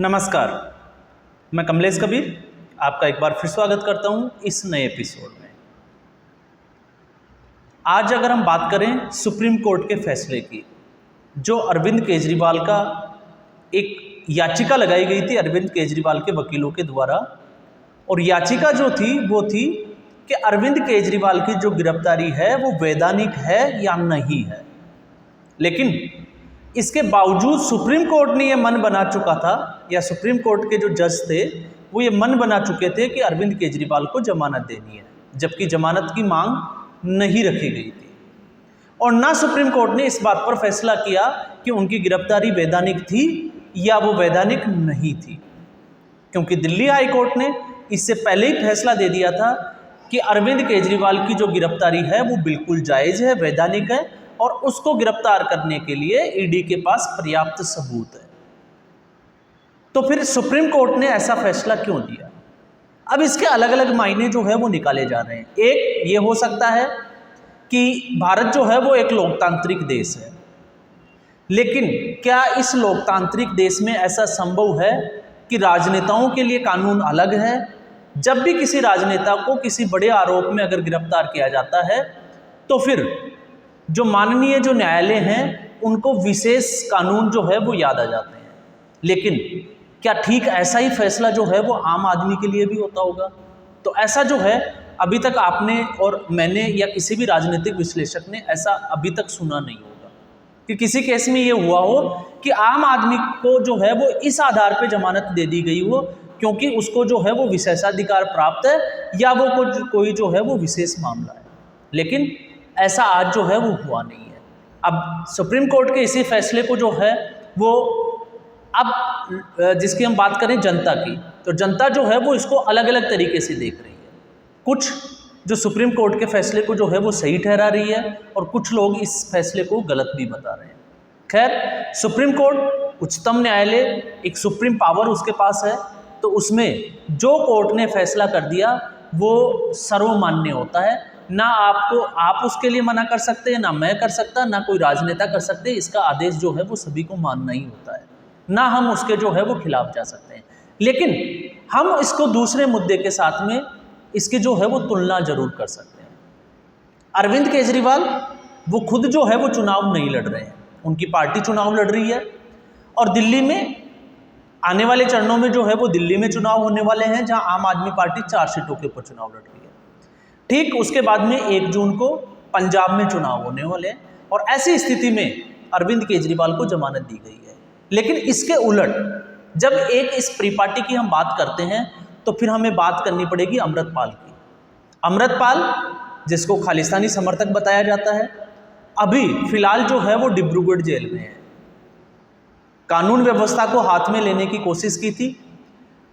नमस्कार, मैं कमलेश कबीर आपका एक बार फिर स्वागत करता हूं इस नए एपिसोड में। आज अगर हम बात करें सुप्रीम कोर्ट के फैसले की, जो अरविंद केजरीवाल का एक याचिका लगाई गई थी अरविंद केजरीवाल के वकीलों के द्वारा, और याचिका जो थी वो थी कि अरविंद केजरीवाल की जो गिरफ्तारी है वो वैधानिक है या नहीं है। लेकिन इसके बावजूद सुप्रीम कोर्ट ने ये मन बना चुका था, या सुप्रीम कोर्ट के जो जज थे वो ये मन बना चुके थे कि अरविंद केजरीवाल को जमानत देनी है, जबकि जमानत की मांग नहीं रखी गई थी। और ना सुप्रीम कोर्ट ने इस बात पर फैसला किया कि उनकी गिरफ्तारी वैधानिक थी या वो वैधानिक नहीं थी, क्योंकि दिल्ली हाई कोर्ट ने इससे पहले ही फैसला दे दिया था कि अरविंद केजरीवाल की जो गिरफ्तारी है वो बिल्कुल जायज़ है, वैधानिक है, और उसको गिरफ्तार करने के लिए ईडी के पास पर्याप्त सबूत है। तो फिर सुप्रीम कोर्ट ने ऐसा फैसला क्यों दिया? अब इसके अलग अलग मायने जो है वो निकाले जा रहे हैं। एक ये हो सकता है कि भारत जो है वो एक लोकतांत्रिक देश है, लेकिन क्या इस लोकतांत्रिक देश में ऐसा संभव है कि राजनेताओं के लिए कानून अलग है? जब भी किसी राजनेता को किसी बड़े आरोप में अगर गिरफ्तार किया जाता है तो फिर जो माननीय जो न्यायालय हैं उनको विशेष कानून जो है वो याद आ जाते हैं। लेकिन क्या ठीक ऐसा ही फैसला जो है वो आम आदमी के लिए भी होता होगा? तो ऐसा जो है अभी तक आपने और मैंने या किसी भी राजनीतिक विश्लेषक ने ऐसा अभी तक सुना नहीं होगा कि किसी केस में ये हुआ हो कि आम आदमी को जो है वो इस आधार पे जमानत दे दी गई हो क्योंकि उसको जो है वो विशेषाधिकार प्राप्त है या वो कोई जो है वो विशेष मामला है। लेकिन ऐसा आज जो है वो हुआ नहीं है। अब सुप्रीम कोर्ट के इसी फैसले को जो है वो अब जिसकी हम बात करें जनता की, तो जनता जो है वो इसको अलग अलग तरीके से देख रही है। कुछ जो सुप्रीम कोर्ट के फैसले को जो है वो सही ठहरा रही है और कुछ लोग इस फैसले को गलत भी बता रहे हैं। खैर, सुप्रीम कोर्ट उच्चतम न्यायालय, एक सुप्रीम पावर उसके पास है, तो उसमें जो कोर्ट ने फैसला कर दिया वो सर्वमान्य होता है। ना आप उसके लिए मना कर सकते हैं, ना मैं कर सकता, ना कोई राजनेता कर सकते। इसका आदेश जो है वो सभी को मानना ही होता है, ना हम उसके जो है वो खिलाफ जा सकते हैं। लेकिन हम इसको दूसरे मुद्दे के साथ में इसकी जो है वो तुलना जरूर कर सकते हैं। अरविंद केजरीवाल वो खुद जो है वो चुनाव नहीं लड़ रहे हैं, उनकी पार्टी चुनाव लड़ रही है, और दिल्ली में आने वाले चरणों में जो है वो दिल्ली में चुनाव होने वाले हैं, जहां आम आदमी पार्टी 4 सीटों के ऊपर चुनाव लड़ रही है। ठीक उसके बाद में 1 जून को पंजाब में चुनाव होने वाले हैं, और ऐसी स्थिति में अरविंद केजरीवाल को जमानत दी गई है। लेकिन इसके उलट जब एक इस प्री पार्टी की हम बात करते हैं तो फिर हमें बात करनी पड़ेगी अमृतपाल की। अमृतपाल, जिसको खालिस्तानी समर्थक बताया जाता है, अभी फिलहाल जो है वो डिब्रूगढ़ जेल में है। कानून व्यवस्था को हाथ में लेने की कोशिश की थी।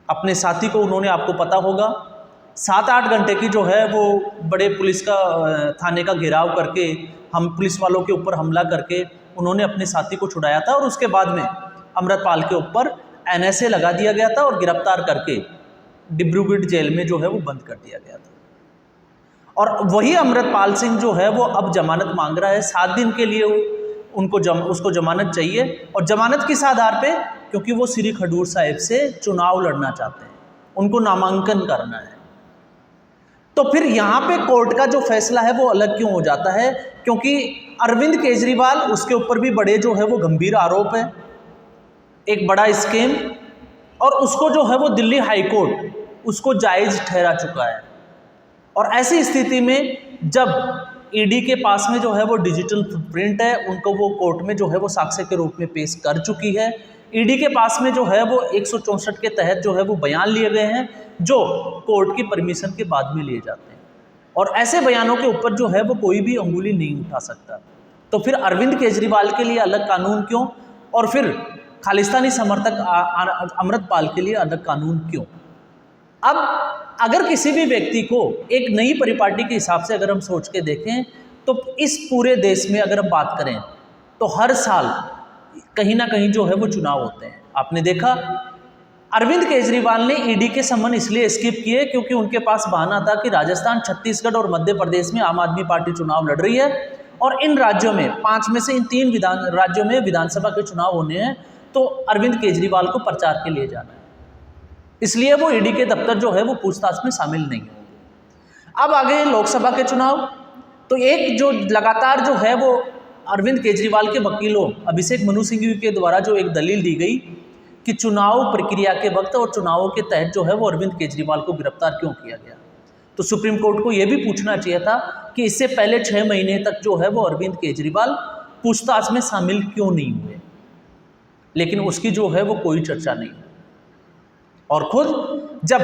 अपने साथी को उन्होंने, आपको पता होगा, 7-8 घंटे की जो है वो बड़े पुलिस का थाने का घेराव करके, हम पुलिस वालों के ऊपर हमला करके उन्होंने अपने साथी को छुड़ाया था, और उसके बाद में अमृतपाल के ऊपर NSA लगा दिया गया था और गिरफ्तार करके डिब्रूगढ़ जेल में जो है वो बंद कर दिया गया था। और वही अमृतपाल सिंह जो है वो अब जमानत मांग रहा है। 7 दिन के लिए उसको जमानत चाहिए, और जमानत किस आधार पे? क्योंकि वो श्री खडूर साहिब से चुनाव लड़ना चाहते हैं, उनको नामांकन करना है। तो फिर यहाँ पे कोर्ट का जो फैसला है वो अलग क्यों हो जाता है? क्योंकि अरविंद केजरीवाल, उसके ऊपर भी बड़े जो है वो गंभीर आरोप है, एक बड़ा स्कैम, और उसको जो है वो दिल्ली हाई कोर्ट उसको जायज़ ठहरा चुका है। और ऐसी स्थिति में जब ईडी के पास में जो है वो डिजिटल फुटप्रिंट है, उनको वो कोर्ट में जो है वो साक्ष्य के रूप में पेश कर चुकी है। ईडी के पास में जो है वो 164 के तहत जो है वो बयान लिए गए हैं, जो कोर्ट की परमिशन के बाद में लिए जाते हैं, और ऐसे बयानों के ऊपर जो है वो कोई भी अंगुली नहीं उठा सकता। तो फिर अरविंद केजरीवाल के लिए अलग कानून क्यों, और फिर खालिस्तानी समर्थक अमृतपाल के लिए अलग कानून क्यों? अब अगर किसी भी व्यक्ति को एक नई परिपाटी के हिसाब से अगर हम सोच के देखें तो इस पूरे देश में अगर हम बात करें तो हर साल कहीं ना कहीं जो है वो चुनाव होते हैं। आपने देखा अरविंद केजरीवाल ने ईडी के सम्मन इसलिए स्किप किए क्योंकि उनके पास बहाना था कि राजस्थान, छत्तीसगढ़ और मध्य प्रदेश में आम आदमी पार्टी चुनाव लड़ रही है, और इन राज्यों में 5 में से इन 3 राज्यों में विधानसभा के चुनाव होने हैं, तो अरविंद केजरीवाल को प्रचार के लिए जाना है, इसलिए वो ईडी के दफ्तर जो है वो पूछताछ में शामिल नहीं होंगे। अब आगे लोकसभा के चुनाव, तो एक जो लगातार जो है वो अरविंद केजरीवाल के वकीलों अभिषेक मनु सिंघवी के द्वारा जो एक दलील दी गई कि चुनाव प्रक्रिया के वक्त और चुनावों के तहत जो है वो अरविंद केजरीवाल को गिरफ्तार क्यों किया गया, तो सुप्रीम कोर्ट को यह भी पूछना चाहिए था कि इससे पहले 6 महीने तक जो है वो अरविंद केजरीवाल पूछताछ में शामिल क्यों नहीं हुए, लेकिन उसकी जो है वो कोई चर्चा नहीं। और खुद जब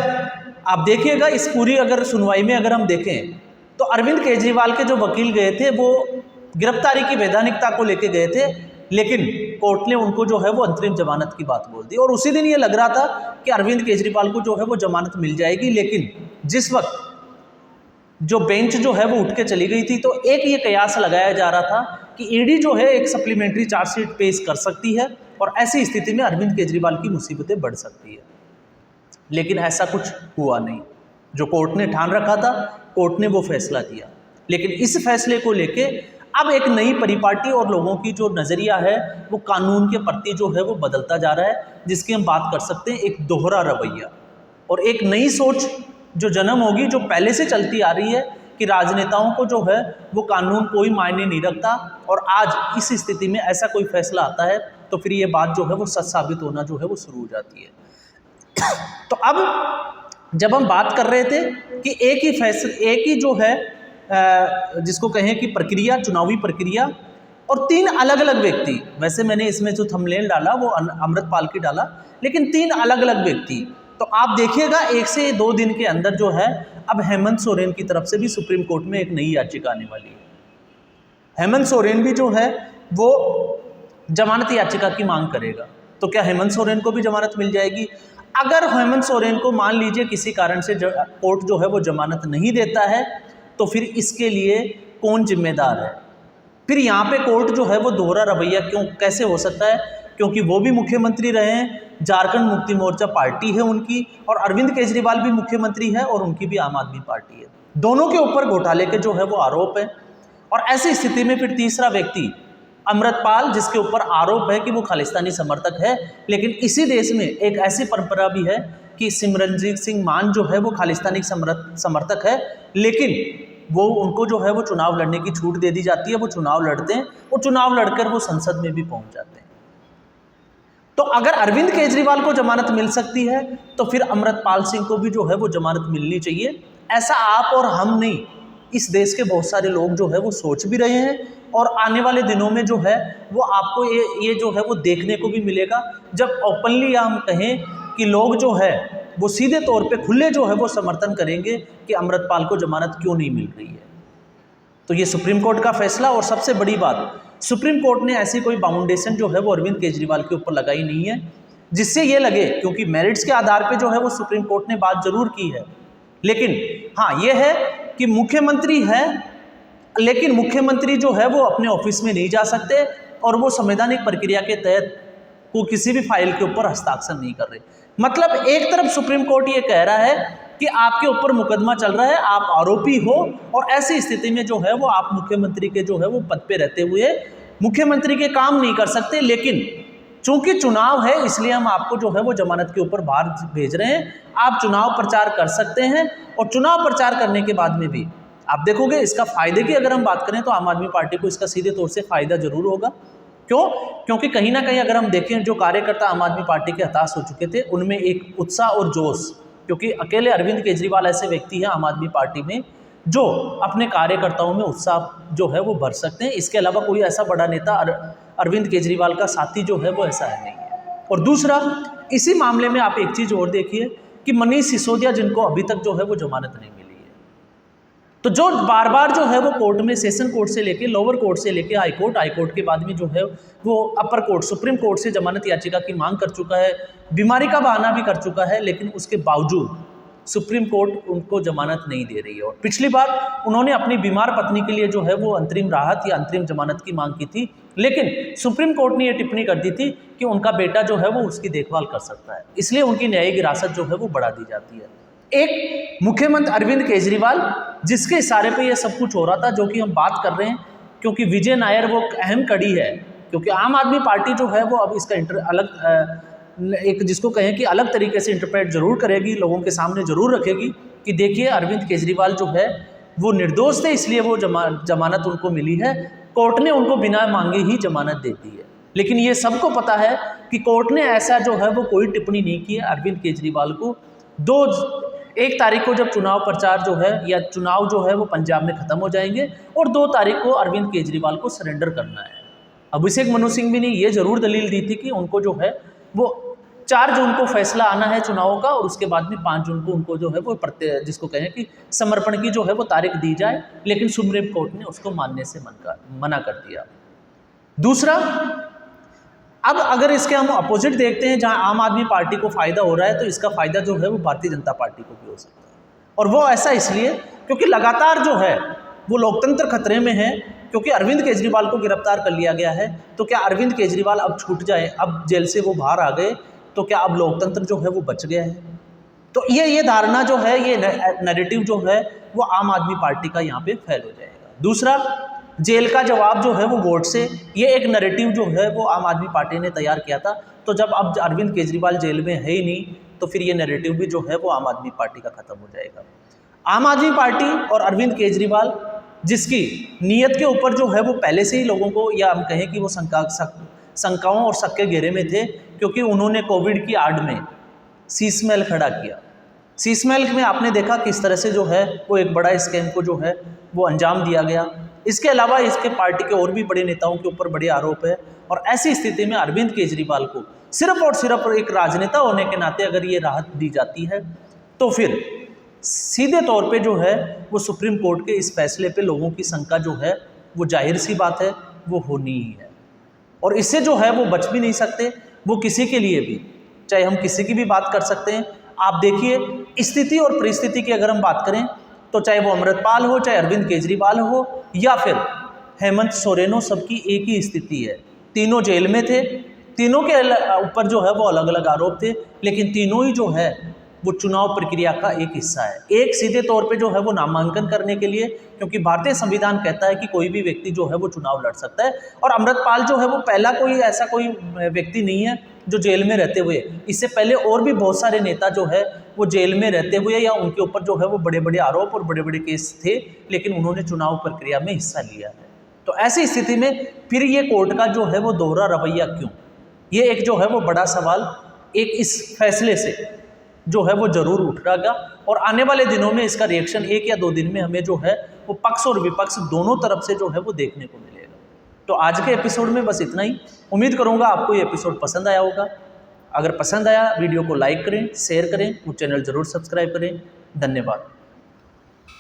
आप देखिएगा इस पूरी अगर सुनवाई में अगर हम देखें तो अरविंद केजरीवाल के जो वकील गए थे वो गिरफ्तारी की वैधानिकता को लेके गए थे, लेकिन कोर्ट ने उनको जो है वो अंतरिम जमानत की बात बोल दी। और उसी दिन ये लग रहा था कि अरविंद केजरीवाल को जो है वो जमानत मिल जाएगी, लेकिन जिस वक्त जो बेंच जो है वो उठ के चली गई थी तो एक ये कयास लगाया जा रहा था कि ईडी जो है एक सप्लीमेंट्री चार्जशीट पेश कर सकती है और ऐसी स्थिति में अरविंद केजरीवाल की मुसीबतें बढ़ सकती है, लेकिन ऐसा कुछ हुआ नहीं। जो कोर्ट ने ठान रखा था कोर्ट ने वो फैसला दिया, लेकिन इस फैसले को लेके अब एक नई परिपाटी और लोगों की जो नज़रिया है वो कानून के प्रति जो है वो बदलता जा रहा है, जिसकी हम बात कर सकते हैं एक दोहरा रवैया और एक नई सोच जो जन्म होगी, जो पहले से चलती आ रही है कि राजनेताओं को जो है वो कानून कोई मायने नहीं रखता, और आज इस स्थिति में ऐसा कोई फैसला आता है तो फिर ये बात जो है वो सच साबित होना जो है वो शुरू हो जाती है। तो अब जब हम बात कर रहे थे कि एक ही जो है जिसको कहें कि प्रक्रिया, चुनावी प्रक्रिया, और 3 अलग अलग व्यक्ति, वैसे मैंने इसमें जो थंबनेल डाला वो अमृतपाल की डाला, लेकिन 3 अलग अलग व्यक्ति, तो आप देखिएगा 1 से 2 दिन के अंदर जो है अब हेमंत सोरेन की तरफ से भी सुप्रीम कोर्ट में एक नई याचिका आने वाली है। हेमंत सोरेन भी जो है वो जमानत याचिका की मांग करेगा, तो क्या हेमंत सोरेन को भी जमानत मिल जाएगी? अगर हेमंत सोरेन को मान लीजिए किसी कारण से कोर्ट जो है वो जमानत नहीं देता है तो फिर इसके लिए कौन जिम्मेदार है? फिर यहाँ पे कोर्ट जो है वो दोहरा रवैया कैसे हो सकता है? क्योंकि वो भी मुख्यमंत्री रहे हैं, झारखंड मुक्ति मोर्चा पार्टी है उनकी, और अरविंद केजरीवाल भी मुख्यमंत्री है और उनकी भी आम आदमी पार्टी है। दोनों के ऊपर घोटाले के जो है वो आरोप है, और ऐसी स्थिति में फिर तीसरा व्यक्ति अमृतपाल, जिसके ऊपर आरोप है कि वो खालिस्तानी समर्थक है, लेकिन इसी देश में एक ऐसी परंपरा भी है कि सिमरनजीत सिंह मान जो है वो खालिस्तानी समर्थक है, लेकिन वो उनको जो है वो चुनाव लड़ने की छूट दे दी जाती है, वो चुनाव लड़ते हैं और चुनाव लड़कर वो संसद में भी पहुंच जाते हैं। तो अगर अरविंद केजरीवाल को जमानत मिल सकती है तो फिर अमृतपाल सिंह को भी जो है वो जमानत मिलनी चाहिए। ऐसा आप और हम नहीं, इस देश के बहुत सारे लोग जो है वो सोच भी रहे हैं, और आने वाले दिनों में जो है वो आपको ये जो है वो देखने को भी मिलेगा, जब ओपनली हम कहें कि लोग जो है वो सीधे तौर पे खुले जो है वो समर्थन करेंगे कि अमृतपाल को जमानत क्यों नहीं मिल रही है। तो ये सुप्रीम कोर्ट का फैसला, और सबसे बड़ी बात, सुप्रीम कोर्ट ने ऐसी कोई बाउंडेशन जो है वो अरविंद केजरीवाल के ऊपर लगाई नहीं है जिससे ये लगे, क्योंकि मेरिट्स के आधार पे जो है वो सुप्रीम कोर्ट ने बात जरूर की है, लेकिन हाँ ये है कि मुख्यमंत्री है, लेकिन मुख्यमंत्री जो है वो अपने ऑफिस में नहीं जा सकते और वो संवैधानिक प्रक्रिया के तहत वो किसी भी फाइल के ऊपर हस्ताक्षर नहीं कर रहे। मतलब एक तरफ सुप्रीम कोर्ट ये कह रहा है कि आपके ऊपर मुकदमा चल रहा है, आप आरोपी हो, और ऐसी स्थिति में जो है वो आप मुख्यमंत्री के जो है वो पद पे रहते हुए मुख्यमंत्री के काम नहीं कर सकते, लेकिन चूंकि चुनाव है इसलिए हम आपको जो है वो जमानत के ऊपर बाहर भेज रहे हैं, आप चुनाव प्रचार कर सकते हैं। और चुनाव प्रचार करने के बाद में भी आप देखोगे इसका फायदे की अगर हम बात करें तो आम आदमी पार्टी को इसका सीधे तौर से फायदा जरूर होगा। क्यों? क्योंकि कहीं ना कहीं अगर हम देखें जो कार्यकर्ता आम आदमी पार्टी के हताश हो चुके थे उनमें एक उत्साह और जोश, क्योंकि अकेले अरविंद केजरीवाल ऐसे व्यक्ति हैं आम आदमी पार्टी में जो अपने कार्यकर्ताओं में उत्साह जो है वो भर सकते हैं। इसके अलावा कोई ऐसा बड़ा नेता अरविंद केजरीवाल का साथी जो है वो ऐसा है नहीं है। और दूसरा, इसी मामले में आप एक चीज़ और देखिए कि मनीष सिसोदिया, जिनको अभी तक जो है वो जमानत नहीं मिली है, तो जो बार बार जो है वो कोर्ट में सेशन कोर्ट से लेके लोअर कोर्ट से लेके हाई कोर्ट के बाद में जो है वो अपर कोर्ट सुप्रीम कोर्ट से जमानत याचिका की मांग कर चुका है, बीमारी का बहाना भी कर चुका है, लेकिन उसके बावजूद सुप्रीम कोर्ट उनको जमानत नहीं दे रही है। और पिछली बार उन्होंने अपनी बीमार पत्नी के लिए जो है वो अंतरिम राहत या अंतरिम जमानत की मांग की थी, लेकिन सुप्रीम कोर्ट ने ये टिप्पणी कर दी थी कि उनका बेटा जो है वो उसकी देखभाल कर सकता है, इसलिए उनकी न्यायिक हिरासत जो है वो बढ़ा दी जाती है। एक मुख्यमंत्री अरविंद केजरीवाल, जिसके इशारे पे ये सब कुछ हो रहा था, जो कि हम बात कर रहे हैं, क्योंकि विजय नायर वो अहम कड़ी है, क्योंकि आम आदमी पार्टी जो है वो अब इसका एक जिसको कहें कि अलग तरीके से इंटरप्रेट जरूर करेगी, लोगों के सामने जरूर रखेगी कि देखिए अरविंद केजरीवाल जो है वो निर्दोष थे, इसलिए वो जमानत उनको मिली है, कोर्ट ने उनको बिना मांगे ही जमानत दे दी है। लेकिन ये सबको पता है कि कोर्ट ने ऐसा जो है वो कोई टिप्पणी नहीं की है अरविंद केजरीवाल को। 1 तारीख को जब चुनाव प्रचार जो है या चुनाव जो है वो पंजाब में ख़त्म हो जाएंगे और 2 तारीख को अरविंद केजरीवाल को सरेंडर करना है। अभिषेक मनु सिंघवी ने ये जरूर दलील दी थी कि उनको जो है वो 4 जून को फैसला आना है चुनाव का और उसके बाद में 5 जून को उनको जो है वो जिसको कहें कि समर्पण की जो है वो तारीख दी जाए, लेकिन सुप्रीम कोर्ट ने उसको मानने से मना कर दिया। दूसरा, अब अगर इसके हम अपोजिट देखते हैं, जहां आम आदमी पार्टी को फायदा हो रहा है, तो इसका फायदा जो है वो भारतीय जनता पार्टी को भी हो सकता है। और वो ऐसा इसलिए क्योंकि लगातार जो है वो लोकतंत्र खतरे में है, क्योंकि अरविंद केजरीवाल को गिरफ्तार कर लिया गया है। तो क्या अरविंद केजरीवाल अब छूट जाए, अब जेल से वो बाहर आ गए, तो क्या अब लोकतंत्र जो है वो बच गया है? तो ये धारणा जो है, ये नैरेटिव जो है वो आम आदमी पार्टी का यहाँ पे फेल हो जाएगा। दूसरा, जेल का जवाब जो है वो वोट से, ये एक नैरेटिव जो है वो आम आदमी पार्टी ने तैयार किया था। तो जब अब अरविंद केजरीवाल जेल में है ही नहीं, तो फिर ये नैरेटिव भी जो है वो आम आदमी पार्टी का खत्म हो जाएगा। आम आदमी पार्टी और अरविंद केजरीवाल, जिसकी नीयत के ऊपर जो है वो पहले से ही लोगों को, या हम कहें कि वो शंकाओं और शक के घेरे में थे, क्योंकि उन्होंने कोविड की आड़ में शीश महल खड़ा किया। शीश महल में आपने देखा किस तरह से जो है वो एक बड़ा स्कैम को जो है वो अंजाम दिया गया। इसके अलावा इसके पार्टी के और भी बड़े नेताओं के ऊपर बड़े आरोप है। और ऐसी स्थिति में अरविंद केजरीवाल को सिर्फ और सिर्फ एक राजनेता होने के नाते अगर ये राहत दी जाती है, तो फिर सीधे तौर पे जो है वो सुप्रीम कोर्ट के इस फैसले पे लोगों की शंका जो है वो जाहिर सी बात है वो होनी ही है। और इससे जो है वो बच भी नहीं सकते, वो किसी के लिए भी, चाहे हम किसी की भी बात कर सकते हैं। आप देखिए स्थिति और परिस्थिति की अगर हम बात करें, तो चाहे वो अमृतपाल हो, चाहे अरविंद केजरीवाल हो, या फिर हेमंत सोरेन हो, सबकी एक ही स्थिति है। तीनों जेल में थे, तीनों के ऊपर जो है वो अलग अलग आरोप थे, लेकिन तीनों ही जो है वो चुनाव प्रक्रिया का एक हिस्सा है। एक सीधे तौर पे जो है वो नामांकन करने के लिए, क्योंकि भारतीय संविधान कहता है कि कोई भी व्यक्ति जो है वो चुनाव लड़ सकता है। और अमृतपाल जो है वो पहला कोई ऐसा कोई व्यक्ति नहीं है जो जेल में रहते हुए, इससे पहले और भी बहुत सारे नेता जो है वो जेल में रहते हुए या उनके ऊपर जो है वो बड़े बड़े आरोप और बड़े बड़े केस थे, लेकिन उन्होंने चुनाव प्रक्रिया में हिस्सा लिया है। तो ऐसी स्थिति में फिर ये कोर्ट का जो है वो दोहरा रवैया क्यों, ये एक जो है वो बड़ा सवाल एक इस फैसले से जो है वो जरूर उठेगा। और आने वाले दिनों में इसका रिएक्शन 1 या 2 दिन में हमें जो है वो पक्ष और विपक्ष दोनों तरफ से जो है वो देखने को मिलेगा। तो आज के एपिसोड में बस इतना ही। उम्मीद करूंगा आपको ये एपिसोड पसंद आया होगा। अगर पसंद आया, वीडियो को लाइक करें, शेयर करें, वो चैनल जरूर सब्सक्राइब करें। धन्यवाद।